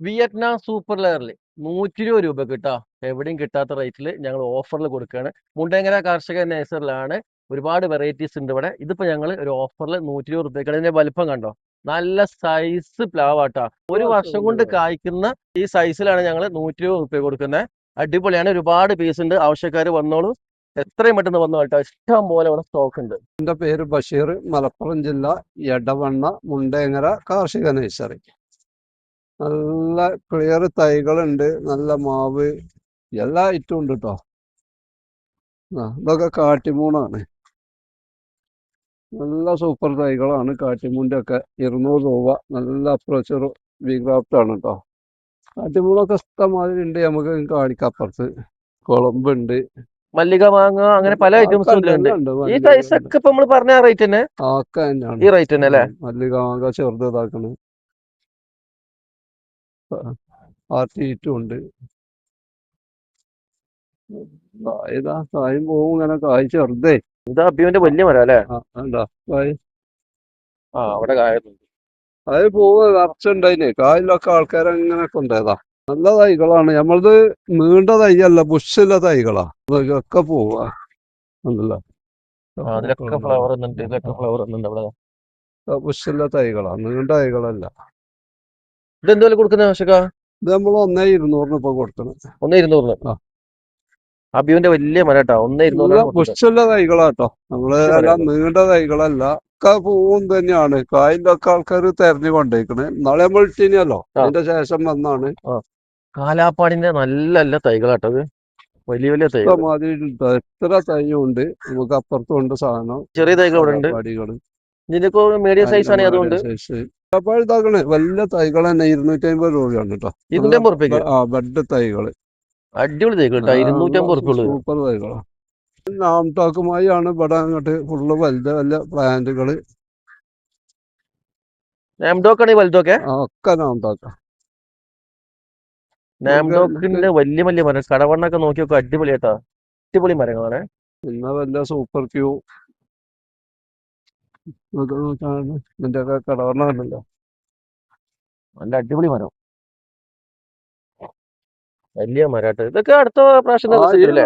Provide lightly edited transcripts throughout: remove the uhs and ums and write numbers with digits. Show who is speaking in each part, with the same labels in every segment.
Speaker 1: Vietnam super ലെയറിൽ 120 രൂപക്ക് കേട്ടോ. എവിടെയും കിട്ടാത്ത റേറ്റിൽ ഞങ്ങൾ ഓഫറിൽ കൊടുക്കുകയാണ്. മുണ്ടേങ്ങര കാർഷിക നേഴ്സറിലാണ്. ഒരുപാട് വെറൈറ്റീസ് ഉണ്ട് ഇവിടെ. ഇതിപ്പോ ഞങ്ങൾ ഒരു ഓഫറിൽ 120 രൂപയ്ക്ക്. അതിന്റെ വലിപ്പം കണ്ടോ, നല്ല സൈസ് പ്ലാവാട്ടാ. ഒരു വർഷം കൊണ്ട് കായ്ക്കുന്ന ഈ സൈസിലാണ് ഞങ്ങൾ 120 രൂപ കൊടുക്കുന്നത്. അടിപൊളിയാണ്. ഒരുപാട് പീസ് ഉണ്ട്. ആവശ്യക്കാർ വന്നോളൂ, എത്രയും പെട്ടെന്ന് വന്നു കേട്ടോ. ഇഷ്ടം പോലെ ഇവിടെ സ്റ്റോക്ക് ഉണ്ട്.
Speaker 2: എന്റെ പേര് ബഷീർ, മലപ്പുറം ജില്ല, എടവണ്ണ, മുണ്ടേങ്ങര കാർഷിക നഴ്സറി. നല്ല ക്ലിയർ തൈകളുണ്ട്, നല്ല മാവ്, എല്ലാ ഐറ്റവും ഉണ്ട് കേട്ടോ. ഇതൊക്കെ കാട്ടിമൂണാണ്. നല്ല സൂപ്പർ തൈകളാണ്. കാട്ടിമൂണിന്റെ ഒക്കെ 200 രൂപ. നല്ല അപ്രോച്ചർ വിഗ്രാഫ്റ്റ് ആണ് കേട്ടോ. കാട്ടിമൂണൊക്കെ ഇഷ്ടംമാതിരി ഉണ്ട്. നമുക്ക് കാണിക്കാം. അപ്പുറത്ത് കുളമ്പുണ്ട്,
Speaker 1: മല്ലിക മാങ്ങ, അങ്ങനെ പല ഐറ്റംസും ഉണ്ട്. ഈ സൈസ് ഒക്കെ ഇപ്പൊ നമ്മൾ പറഞ്ഞ റേറ്റ് തന്നെ, ഈ റേറ്റ് തന്നെ അല്ലേ?
Speaker 2: മല്ലിക മാങ്ങ ചെറുത് ഇതാക്കണ്. ആർട്ടിയിട്ടും ഉണ്ട്. ഇതാ കായും പോവും ഇങ്ങനെ. കായ് ചെറുതേ.
Speaker 1: ഇതാ അബിയോന്റെ വലിയ മരം അല്ലേ?
Speaker 2: കായ്
Speaker 1: അവിടെ കായുന്നുണ്ട്.
Speaker 2: അത് പോവ് നിറച്ചുണ്ടായിന്. കായലൊക്കെ ആൾക്കാരങ്ങനെ കൊണ്ടുപോയതാ. നല്ല തൈകളാണ്. നമ്മളത് നീണ്ട തൈയല്ല, ബുഷുള്ള തൈകളാ. അതൊക്കെ പോവാ.
Speaker 1: അതിലൊക്കെ ഫ്ലവർ വന്നിട്ടുണ്ട്. ഇതിലൊക്കെ ഫ്ലവർ വന്നിട്ടുണ്ട് അവിടെ.
Speaker 2: ബുഷുള്ള തൈകളാ, നീണ്ട തൈകളല്ല.
Speaker 1: ഇതെന്ത് വില കൊടുക്കുന്ന ആവശ്യക്കാ?
Speaker 2: ഇത് നമ്മൾ 1,200 ഇപ്പൊ കൊടുക്കണം.
Speaker 1: 1,200. അബിയോന്റെ വലിയ മരം കേട്ടോ. 1,200.
Speaker 2: ബുഷുള്ള തൈകളാട്ടോ. നമ്മള് എല്ലാം നീണ്ട തൈകളല്ല. ഒക്കെ പൂവും തന്നെയാണ്. കായലിന്റെ ഒക്കെ ആൾക്കാർ തെരഞ്ഞു കൊണ്ടേക്കണ്. നാളെ നമ്മൾ ഇട്ടിനല്ലോ, അതിന്റെ ശേഷം വന്നാണ്.
Speaker 1: കാലാപ്പാടിന്റെ നല്ല നല്ല തൈകളാട്ടത്. വലിയ വലിയ തൈകൾ
Speaker 2: മാതിരി എത്ര തൈയുണ്ട്. നമുക്ക് അപ്പുറത്തും ഉണ്ട് സാധനം. ചെറിയ
Speaker 1: തൈകൾ ഇവിടെ ഉണ്ട്. ഇതിപ്പോ മീഡിയം സൈസ് ആണ്. അതുകൊണ്ട്
Speaker 2: ഇതാക്കണേ വലിയ തൈകൾ തന്നെ 250 രൂപയാണ് കേട്ടോ.
Speaker 1: 250 രൂപയ്ക്ക്
Speaker 2: ബെഡ് തൈകള്.
Speaker 1: അടിപൊളി തൈകൾ കേട്ടോ. 250 രൂപ.
Speaker 2: സൂപ്പർ തൈകളാ. നാംടാക്കുമായി ആണ് ഇവിടെ അങ്ങോട്ട് ഫുള്ള് വലുത് വലിയ പ്ലാന്റുകള്. ഒക്കെ നാംടാക്ക.
Speaker 1: നാംടോക്കിന്റെ വലിയ വലിയ മരം. കടവണ്ണൊക്കെ നോക്കി നോക്കുക. അടിപൊളിയാട്ടാ. അടിപൊളി മരങ്ങളാണ്.
Speaker 2: പിന്നെ വല്ല സൂപ്പർ ക്യൂ ഇതിന്റെ ഒക്കെ കടവണ്ണ കണ്ടല്ലോ.
Speaker 1: നല്ല അടിപൊളി മരം, വലിയ മരാട്ട്. ഇതൊക്കെ അടുത്ത പ്രാവശ്യം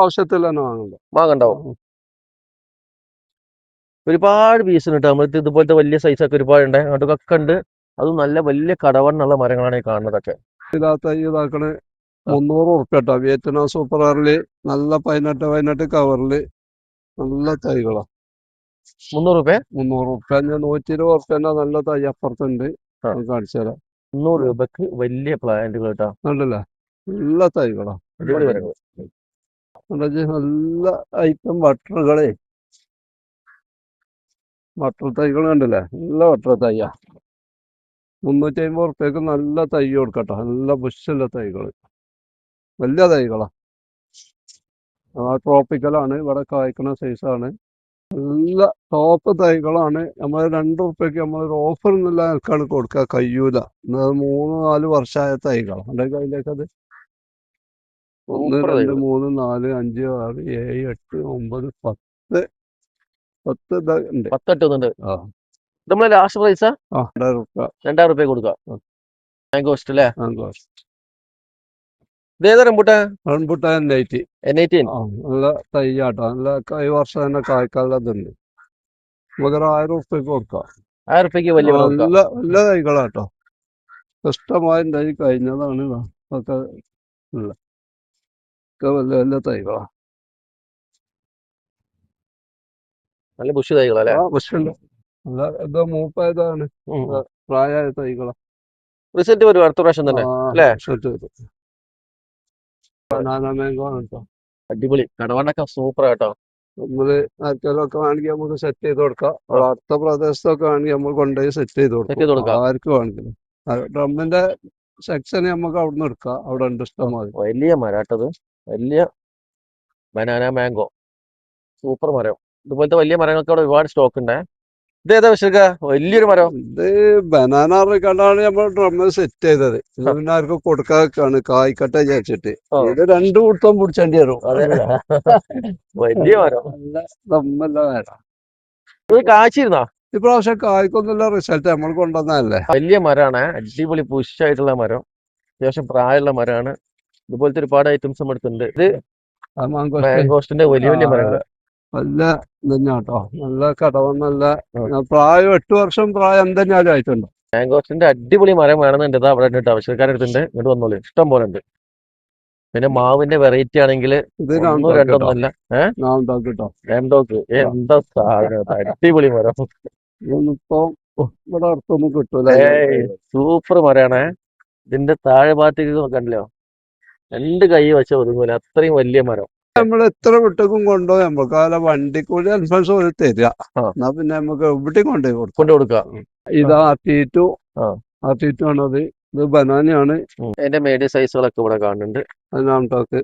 Speaker 2: ആവശ്യത്തിൽ തന്നെ
Speaker 1: വാങ്ങണ്ടാവും. ഒരുപാട് പീസ് ഉണ്ട്. നമുക്ക് ഇതുപോലത്തെ വലിയ സൈസ് ഒക്കെ ഒരുപാടുണ്ട്. അങ്ങോട്ടൊക്കെ ഉണ്ട്. അതും നല്ല വലിയ കടവണ്ണുള്ള മരങ്ങളാണ് ഈ കാണുന്നതൊക്കെ.
Speaker 2: ഇതാക്കണേ 300 ഉറുപ്പ്യ. വിയറ്റ്നാം സൂപ്പർ ആറില് നല്ല 18 കവറില് നല്ല തൈകളാ.
Speaker 1: 300 രൂപ.
Speaker 2: 300 ഉറുപ്പ്യ. 120 ഉറുപ്പ്യന്റെ നല്ല തൈ അപ്പുറത്തുണ്ട്, കാണിച്ചു തരാം.
Speaker 1: 300 രൂപക്ക് വലിയ പ്ലാന്റുകൾ കേട്ടോ.
Speaker 2: കണ്ടല്ലേ, നല്ല തൈകളാ. നല്ല ഐറ്റം ബട്ടറുകളെ. ബട്ടർ തൈകൾ കണ്ടില്ലേ, നല്ല ബട്ടർ തൈയാ. 350 ഉറുപ്പ്യക്ക് നല്ല തൈ കൊടുക്കട്ടോ. നല്ല ബുഷുള്ള തൈകള്, വലിയ തൈകളാ. ട്രോപ്പിക്കലാണ്. ഇവിടെ കായ്ക്കുന്ന സൈസാണ്. നല്ല ടോപ്പ് തൈകളാണ്. നമ്മൾ 2 ഉറുപ്പ്യക്ക് നമ്മളൊരു ഓഫർ എന്നുള്ള ആൾക്കാണ് കൊടുക്കുക. കഴിയൂല. 3-4 വർഷമായ തൈകളാണ്. എൻ്റെ കയ്യിലേക്കത് 1 2 3 4 5 6 7 8 9 10 ഉണ്ട്.
Speaker 1: 10 നമ്മളെ ലാസ്റ്റ് പ്രൈസാ 2000 രൂപ കൊടുക്കാം. മാംഗോസ്റ്റ് അല്ലേ? ഇതേതാ റംബൂട്ടാൻ?
Speaker 2: Rambutan N18. നല്ല തൈയാട്ടോ. നല്ല ഈ വർഷം തന്നെ കായ്ക്കാനുള്ളതുണ്ട്. നമുക്ക് 1000 ഉറുപ്പ്യക്ക് കൊടുക്കാം.
Speaker 1: 1000 രൂപയ്ക്ക്
Speaker 2: നല്ല തൈകളാട്ടോ. ഇഷ്ടമായി തൈ കഴിഞ്ഞതാണ്. ഒക്കെ വലിയ വലിയ തൈകളാ.
Speaker 1: നല്ല ബുഷ് തൈകളല്ലേ?
Speaker 2: ബുഷുണ്ട്. നല്ല ഇത് മൂപ്പായതാണ്. പ്രായമായ തൈകളാ.
Speaker 1: റിസൾട്ട് വരും അടുത്ത പ്രാവശ്യം തന്നെ അല്ലേ?
Speaker 2: ബനാന മാംഗോ ആണ് കേട്ടോ.
Speaker 1: അടിപൊളി. കടവണ്ണൊക്കെ സൂപ്പർ കേട്ടോ.
Speaker 2: നമ്മള് ആർക്കെങ്കിലൊക്കെ വേണമെങ്കിൽ നമുക്ക് സെറ്റ് ചെയ്ത് കൊടുക്കാം. അടുത്ത പ്രദേശത്തൊക്കെ വേണമെങ്കിൽ നമ്മൾ കൊണ്ടുപോയി സെറ്റ് ചെയ്ത് കൊടുക്കാം. ആർക്ക് വേണമെങ്കിലും. ഡ്രമ്മിന്റെ സെക്ഷൻ നമുക്ക് അവിടെ നിന്ന് എടുക്കാം. അവിടെ ഉണ്ട് ഇഷ്ടംമാതിരി.
Speaker 1: വലിയ മരാട്ടത്. വലിയ ബനാന മാംഗോ സൂപ്പർ മരം. ഇതുപോലത്തെ വലിയ മരങ്ങൾക്ക് അവിടെ ഒരുപാട് സ്റ്റോക്ക് ഉണ്ട്. ഇതേതാ വിശേഷ? വലിയൊരു മരം.
Speaker 2: ഇത് ബനാന കണ്ടാണ് നമ്മൾ ഡ്രമ്മിൽ സെറ്റ് ചെയ്തത്. പിന്നെ ആർക്കും കൊടുക്കാണ് കായ്ക്കട്ടെ വിചാരിച്ചിട്ട്. ഇത് 2 കൂട്ടം പിടിച്ചേണ്ടി വരും.
Speaker 1: വലിയ മരം. കാച്ചിരുന്നോ
Speaker 2: ഇപ്രാവശ്യം? കായ്ക്കൊന്നുമില്ല. റിസൾട്ട് നമ്മൾ കൊണ്ടുവന്നതല്ലേ.
Speaker 1: വലിയ മരമാണ്. അടിപൊളി പുഷായിട്ടുള്ള മരം. അത്യാവശ്യം പ്രായമുള്ള മരമാണ്. ഇതുപോലത്തെ ഒരുപാട് ഐറ്റംസ് നമ്മുടെ അടുത്തുണ്ട്. ഇത്
Speaker 2: അത് മാങ്കോസ്റ്റ്
Speaker 1: മാംഗോസ്റ്റിന്റെ വലിയ വലിയ മരങ്ങള്.
Speaker 2: നല്ല ഇതന്നെ കേട്ടോ. നല്ല കടവും നല്ല
Speaker 1: ആ.
Speaker 2: പ്രായം 8 വർഷം പ്രായം എന്തെന്നാലും ആയിട്ടുണ്ട്.
Speaker 1: മാംഗോസ്റ്റിന്റെ അടിപൊളി മരം വേണമെന്നുണ്ട്. ഇതാ അവിടെ ഉണ്ട്, ആവശ്യക്കാരുടെ അടുത്തുണ്ട്. ഇങ്ങോട്ട് വന്നോളൂ, ഇഷ്ടം പോലെ ഉണ്ട്. പിന്നെ മാവിന്റെ വെറൈറ്റി ആണെങ്കിൽ
Speaker 2: ഇത്
Speaker 1: ഒന്നും രണ്ടൊന്നുമല്ല.
Speaker 2: കേട്ടോ.
Speaker 1: രാംഡോക്ക് എന്താ സാധനം, അടിപൊളി മരം.
Speaker 2: ഇതൊന്നിപ്പോ ഇവിടെ അടുത്തൊന്നും കിട്ടൂല.
Speaker 1: സൂപ്പർ മരമാണ്. ഇതിന്റെ താഴെ ഭാഗത്തേക്ക് കണ്ടില്ലോ, 2 കൈ വെച്ച ഒതുങ്ങൂല, അത്രയും വലിയ മരം.
Speaker 2: നമ്മൾ എത്ര വിട്ടേക്കും കൊണ്ടുപോയി നമുക്ക് ആ വണ്ടിക്കൂലി അനുസരിച്ച് ഒരു തരിക.
Speaker 1: ആ.
Speaker 2: എന്നാ പിന്നെ നമുക്ക് എവിടെ കൊണ്ടുപോയി
Speaker 1: കൊണ്ട് കൊടുക്കുക.
Speaker 2: ഇതാ ആർട്ടിറ്റു.
Speaker 1: ആ.
Speaker 2: ആർട്ടിറ്റു ആണത്. ഇത് ബനാനയാണ്.
Speaker 1: അതിന്റെ മീഡിയം സൈസുകളൊക്കെ ഇവിടെ കാണുന്നുണ്ട്.
Speaker 2: നാംടോക്ക്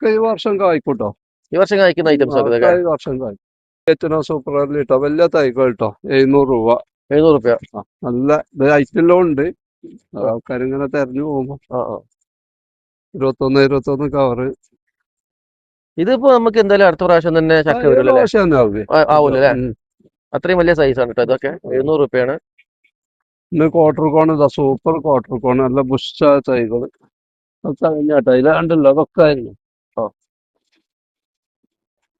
Speaker 2: ഈ വർഷം കായ്ക്കൂട്ടോ.
Speaker 1: ഈ വർഷം കായ്ക്കുന്ന ഐറ്റംസ് ഒക്കെ
Speaker 2: ഈ വർഷം കായ്ക്കും. സൂപ്പർ കേട്ടോ. വലിയ തൈകൾ കേട്ടോ. 700 രൂപ.
Speaker 1: 700 രൂപ.
Speaker 2: നല്ല ഇത് ഐറ്റെല്ലാം ഉണ്ട്. ആൾക്കാരിങ്ങനെ തെരഞ്ഞു പോകുമ്പോ 21 കവറ്.
Speaker 1: ഇതിപ്പോ നമുക്ക് എന്തായാലും അടുത്ത പ്രാവശ്യം തന്നെ ചക്ക വരും. ആവൂലേ? അത്രയും വലിയ സൈസാണ് കേട്ടോ. ഇതൊക്കെ 700 രൂപയാണ്.
Speaker 2: പിന്നെ ക്വാർട്ടർ കോൺ, ഇതാ സൂപ്പർ ക്വാർട്ടർ കോൺ. നല്ല ബുഷായ തൈകള് കഴിഞ്ഞാട്ടോ. ഇതിലാണ്ടല്ലോ അതൊക്കെ ആയിരുന്നു.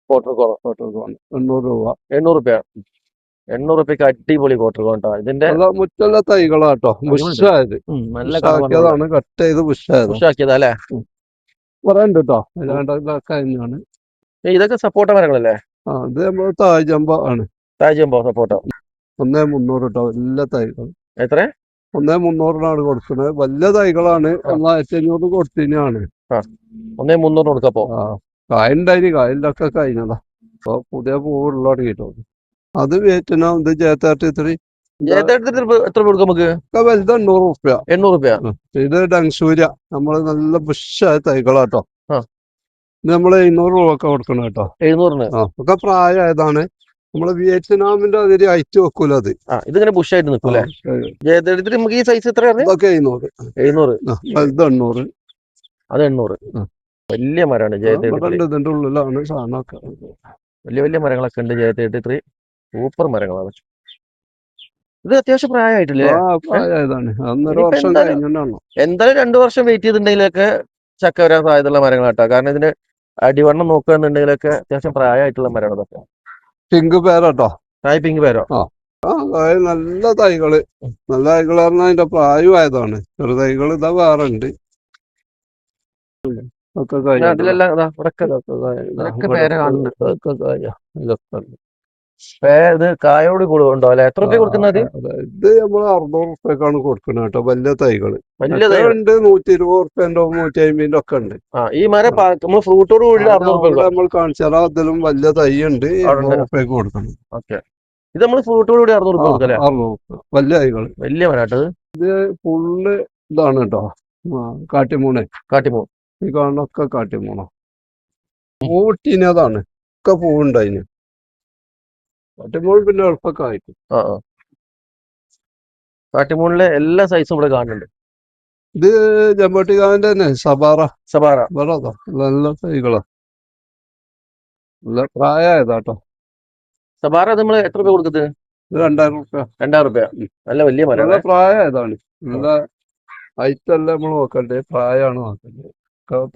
Speaker 1: ക്വാർട്ടർ കോൺ
Speaker 2: 800 രൂപ.
Speaker 1: 800 രൂപ. 800 രൂപയ്ക്ക് അടിപൊളി ക്വാർട്ടർ കോൺ കേട്ടോ. ഇതിന്റെ
Speaker 2: മുറ്റുള്ള തൈകളാട്ടോ. ബുഷായത് ബുഷാക്കിയതാണ്. കട്ട് ചെയ്ത്
Speaker 1: ബുഷാക്കിയതാ അല്ലേ?
Speaker 2: കുറെ ഉണ്ട് കേട്ടോ. ഇതൊക്കെ തന്നെയാണ്.
Speaker 1: ഇതൊക്കെ സപ്പോർട്ട മരങ്ങളല്ലേ?
Speaker 2: ഇത് നമ്മള് തായ്ജമ്പ ആണ്.
Speaker 1: തായ്ജമ്പോ സപ്പോർട്ട
Speaker 2: 1300 കേട്ടോ. വലിയ തൈകൾ.
Speaker 1: എത്ര?
Speaker 2: 1300 കൊടുക്കുന്നത്. വലിയ തൈകളാണ്. 1500 കൊടുത്തതിനാണ്.
Speaker 1: 1300 കൊടുക്കപ്പോ.
Speaker 2: കായുണ്ടായിന്. കായലിലൊക്കെ കഴിഞ്ഞതാ. അപ്പൊ പുതിയ പൂവുള്ള തുടങ്ങിട്ടോ. അത് വിയറ്റ്നാം. ഇത് J33.
Speaker 1: എത്ര കൊടുക്കും നമുക്ക്?
Speaker 2: വലുത് 800 രൂപ.
Speaker 1: 800 രൂപ.
Speaker 2: ഇത് ഡങ്സൂര്യ. നമ്മള് നല്ല ബുഷായ തൈകളാട്ടോ. ഇത് നമ്മള് 700 രൂപ ഒക്കെ കൊടുക്കണം കേട്ടോ.
Speaker 1: 700-ന്.
Speaker 2: ഒക്കെ പ്രായമായതാണ്. നമ്മള് വിയറ്റ്നാമിന്റെ അതിരി അയച്ചു വെക്കൂല. അത്
Speaker 1: ഇതിങ്ങനെ ബുഷായിട്ട് നിൽക്കൂലേ? നമുക്ക് ഈ സൈസ് എത്ര?
Speaker 2: ഇതൊക്കെ 700.
Speaker 1: 700.
Speaker 2: വലുത് 800.
Speaker 1: അത് 800. വലിയ മരമാണ് J33.
Speaker 2: ഇതിന്റെ ഉള്ളിലാണ് സാധനമൊക്കെ.
Speaker 1: വലിയ വലിയ മരങ്ങളൊക്കെ ഉണ്ട് J33. സൂപ്പർ മരങ്ങളാണ്. ഇത് അത്യാവശ്യം പ്രായമായിട്ടില്ലേ?
Speaker 2: പ്രായമായതാണ്. 1.5 വർഷം കഴിഞ്ഞാണോ.
Speaker 1: എന്തായാലും 2 വർഷം വെയിറ്റ് ചെയ്തിട്ടുണ്ടെങ്കിലൊക്കെ ചക്ക വരാൻ സാധ്യതയുള്ള മരങ്ങളാട്ടോ. കാരണം ഇതിന് അടിവണ്ണം നോക്കുകയെന്നുണ്ടെങ്കിലൊക്കെ അത്യാവശ്യം പ്രായമായിട്ടുള്ള മരമാണ് ഇതൊക്കെ.
Speaker 2: പിങ്ക് പേരാട്ടോ.
Speaker 1: പിങ്ക് പേരോ?
Speaker 2: നല്ല തൈകള്. നല്ല തൈകൾ പറഞ്ഞാൽ അതിന്റെ പ്രായമായതാണ്. ചെറു തൈകൾ ഇതാ വേറെ ഉണ്ട്.
Speaker 1: ഇത് കായോട് കൂടുണ്ടോ അല്ലെ? എത്ര രൂപ കൊടുക്കുന്നത്?
Speaker 2: ഇത് നമ്മൾ 600 രൂപക്കാണ് കൊടുക്കുന്നത് കേട്ടോ. വലിയ തൈകള്.
Speaker 1: വലിയ
Speaker 2: ഉണ്ട്. 120 രൂപന്റെ 150 ഒക്കെ ഉണ്ട്.
Speaker 1: ഈ മരം നമ്മൾ ഫ്രൂട്ടോട് കൂടി 600 രൂപ
Speaker 2: നമ്മൾ കാണിച്ചാൽ അതിലും വലിയ തൈ ഉണ്ട്. 200 രൂപയ്ക്ക് കൊടുക്കണം.
Speaker 1: ഇത് നമ്മൾ ഫ്രൂട്ടോട് കൂടി 600 രൂപ കൊടുക്കല്ലേ?
Speaker 2: 600 രൂപ. വലിയ തൈകൾ.
Speaker 1: വലിയ മരാട്ടത്.
Speaker 2: ഇത് ഫുള്ള് ഇതാണ് കേട്ടോ. കാട്ടിമൂണ്. ഈ കാണുന്നൊക്കെ കാട്ടിമൂണോ. പൂവിട്ടീനതാണ്. ഒക്കെ പൂവുണ്ടായിന്. കാട്ടിമൂൺ പിന്നെ എളുപ്പമൊക്കെ ആയിരിക്കും.
Speaker 1: കാട്ടിമൂണിലെ എല്ലാ സൈസും ഇവിടെ കാണുന്നുണ്ട്.
Speaker 2: ഇത് ജമ്പട്ടിക്കാവിന്റെ തന്നെ സബാറ. നല്ല തൈകളാ. നല്ല പ്രായമായതാട്ടോ.
Speaker 1: സബാറ നമ്മൾ എത്ര രൂപ കൊടുക്കുന്നത്?
Speaker 2: 2000 രൂപ.
Speaker 1: 2000 രൂപ. നല്ല വലിയ മരം.
Speaker 2: നല്ല പ്രായമായതാണ്. നല്ല ഹൈറ്റല്ല നമ്മൾ നോക്കണ്ടേ. പ്രായമാണ് നോക്കണ്ടേ.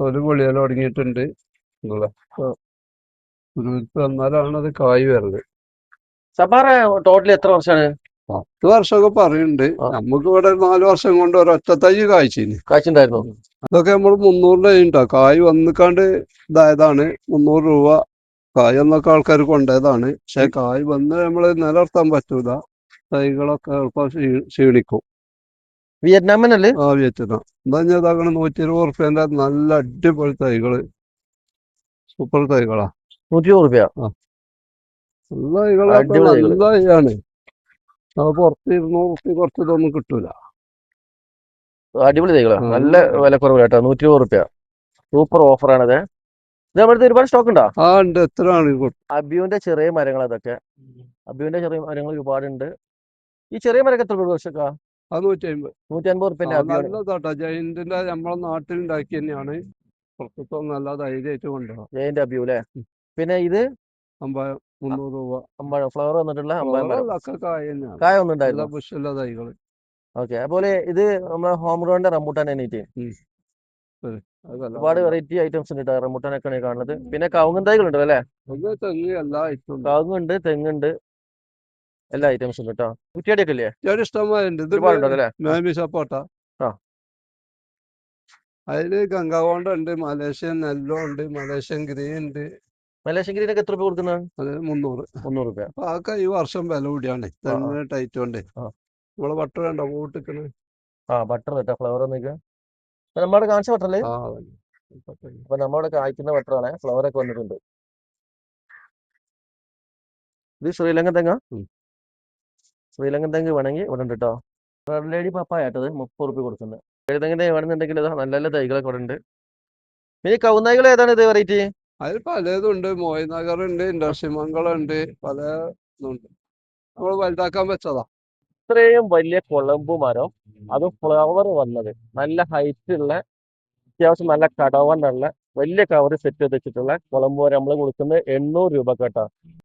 Speaker 2: തൊലി പൊളിയാൻ തുടങ്ങിയിട്ടുണ്ട്. വന്നാലാണ് അത് കായ് വരുന്നത്.
Speaker 1: സബാറ ടോട്ടൽ എത്ര വർഷമാണ്?
Speaker 2: 10 വർഷമൊക്കെ പറയുന്നുണ്ട്. നമുക്ക് ഇവിടെ 4 വർഷം കൊണ്ട് ഒരൊറ്റ തൈ
Speaker 1: കായ്ച്ചിട്ടുണ്ടായിരുന്നു.
Speaker 2: അതൊക്കെ നമ്മൾ 300 കഴിഞ്ഞിട്ടോ. കായ് വന്നിക്കാണ്ട് ഇതായതാണ്. 300 രൂപ. കായ് എന്നൊക്കെ ആൾക്കാർ കൊണ്ടുപോയതാണ്. പക്ഷെ കായ് വന്ന് നമ്മൾ നിലനിർത്താൻ പറ്റൂല. തൈകളൊക്കെ എളുപ്പം ക്ഷീണിക്കും.
Speaker 1: വിയറ്റ്നാമിനല്ലേ?
Speaker 2: വിയറ്റ്നാം. എന്താ ഇതാകണ 120 രൂപേന്റെ നല്ല അടിപൊളി തൈകള്. സൂപ്പർ തൈകളാ.
Speaker 1: 120 രൂപ.
Speaker 2: നല്ല തൈകളൊക്കെ നല്ല തൈയാണ്. അത് പുറത്ത് 200 രൂപ കുറച്ച് ഇതൊന്നും കിട്ടൂല.
Speaker 1: അടിപൊളി തൈകളാ. നല്ല വില കുറവ് കേട്ടോ. 120 രൂപ. സൂപ്പർ ഓഫറാണത്. ഇത് നമ്മുടെ ഒരുപാട് സ്റ്റോക്ക് ഉണ്ടോ?
Speaker 2: ഉണ്ട്. എത്ര ആണ്?
Speaker 1: അബ്യുവിന്റെ ചെറിയ മരങ്ങൾ. അതൊക്കെ അബ്യുവിന്റെ ചെറിയ മരങ്ങൾ ഒരുപാടുണ്ട്. ഈ ചെറിയ മരങ്ങൾ എത്ര രൂപ വർഷക്കാ? 150 രൂപ.
Speaker 2: നല്ലതാട്ടോ. ജയന്റിന്റെ നമ്മളെ നാട്ടിൽ ഉണ്ടാക്കി തന്നെയാണ്. പുറത്തും നല്ല ധൈര്യമായിട്ട് കൊണ്ടുപോകാം.
Speaker 1: ജയന്റ് അബ്യു അല്ലേ? പിന്നെ ഇത്
Speaker 2: 300 രൂപ.
Speaker 1: ഫ്ലവർ വന്നിട്ടുള്ള
Speaker 2: കായ
Speaker 1: ഒന്നും ഉണ്ടായിരുന്നു.
Speaker 2: തൈകള്.
Speaker 1: ഓക്കെ. അതുപോലെ ഇത് നമ്മളെ ഹോം ഗ്രോന്റെ റംബൂട്ടാൻ എണീറ്റ്
Speaker 2: ശരി. അതല്ല
Speaker 1: ഒരുപാട്
Speaker 2: അതല്ല.
Speaker 1: വെറൈറ്റി ഐറ്റംസ് ഉണ്ട് കേട്ടോ. റംബൂട്ടാനൊക്കെയാണ് ഈ കാണുന്നത്. പിന്നെ കവുങ്ങൻ തൈകളുണ്ട് അല്ലേ?
Speaker 2: ഒന്ന് തെങ്ങ് എല്ലാ ഐറ്റം
Speaker 1: കവുങ്ങുണ്ട്, തെങ്ങുണ്ട്, എല്ലാ ഐറ്റംസും ഉണ്ട് കേട്ടോ. കുറ്റിയടിയൊക്കെ ഇല്ലേ?
Speaker 2: ചെടി ഇഷ്ടംമാരുണ്ട്. ഇത്
Speaker 1: ഒരുപാടുണ്ടല്ലോ അല്ലേ?
Speaker 2: മേബി സപ്പോട്ട.
Speaker 1: ആ.
Speaker 2: അതില് ഗംഗാവോണ്ട ഉണ്ട്, മലേഷ്യൻ നെല്ലോ ഉണ്ട്, മലേഷ്യൻ ഗ്രീൻ ഉണ്ട്.
Speaker 1: മലേഷ്യൻ ഗ്രീനൊക്കെ എത്ര രൂപ കൊടുക്കുന്നത്?
Speaker 2: അത് 300.
Speaker 1: 300 രൂപ.
Speaker 2: അപ്പൊ അതൊക്കെ ഈ വർഷം വില കൂടിയാണ്
Speaker 1: ആ ആ
Speaker 2: തെങ്ങിന് ടൈറ്റ് കൊണ്ട്.
Speaker 1: ആ
Speaker 2: നമ്മളെ ബട്ടർ വേണ്ട പൂട്ടിക്കണ്.
Speaker 1: ആ ബട്ടർ കേട്ടോ. ഫ്ലവർ ഒന്നിക്ക് നമ്മുടെ കാണിച്ച ബട്ടറല്ലേ?
Speaker 2: ആ
Speaker 1: അപ്പൊ നമ്മുടെ കായ്ക്കുന്ന ബട്ടറാണ്. ഫ്ലവർ ഒക്കെ വന്നിട്ടുണ്ട്. ഇത് ശ്രീലങ്കൻ തെങ്ങ.
Speaker 2: ഉം.
Speaker 1: ശ്രീലങ്കൻ തെങ്ങ് വേണമെങ്കിൽ ഇവിടെ ഉണ്ട് കേട്ടോ. റെഡ് ലേഡി പപ്പായ ആയിട്ടത് 30 രൂപ കൊടുക്കുന്നത്. ഏതെങ്കിലും തൈ വേണമെന്നുണ്ടെങ്കിൽ ഇതാ നല്ല നല്ല തൈകളൊക്കെ ഇവിടെ ഉണ്ട്. ഇനി കവുന്നൈകൾ ഏതാണ് ഇത് വെറൈറ്റി?
Speaker 2: അതിൽ പലതും ഉണ്ട്. മോയിനഗർ ഉണ്ട്, ഇൻഡർസിമംഗളുണ്ട്, പല ഇതുണ്ട്. നമ്മൾ വലുതാക്കാൻ വെച്ചതാ.
Speaker 1: ഇത്രയും വലിയ കുളമ്പ് മരം, അത് ഫ്ലവർ വന്നത് നല്ല ഹൈറ്റ് ഉള്ള, അത്യാവശ്യം നല്ല കടവണ്ണുള്ള വലിയ കവർ സെറ്റ് ചെയ്ത് വെച്ചിട്ടുള്ള കുളമ്പ് മരം നമ്മൾ കൊടുക്കുന്നത് 800 രൂപ കേട്ടോ.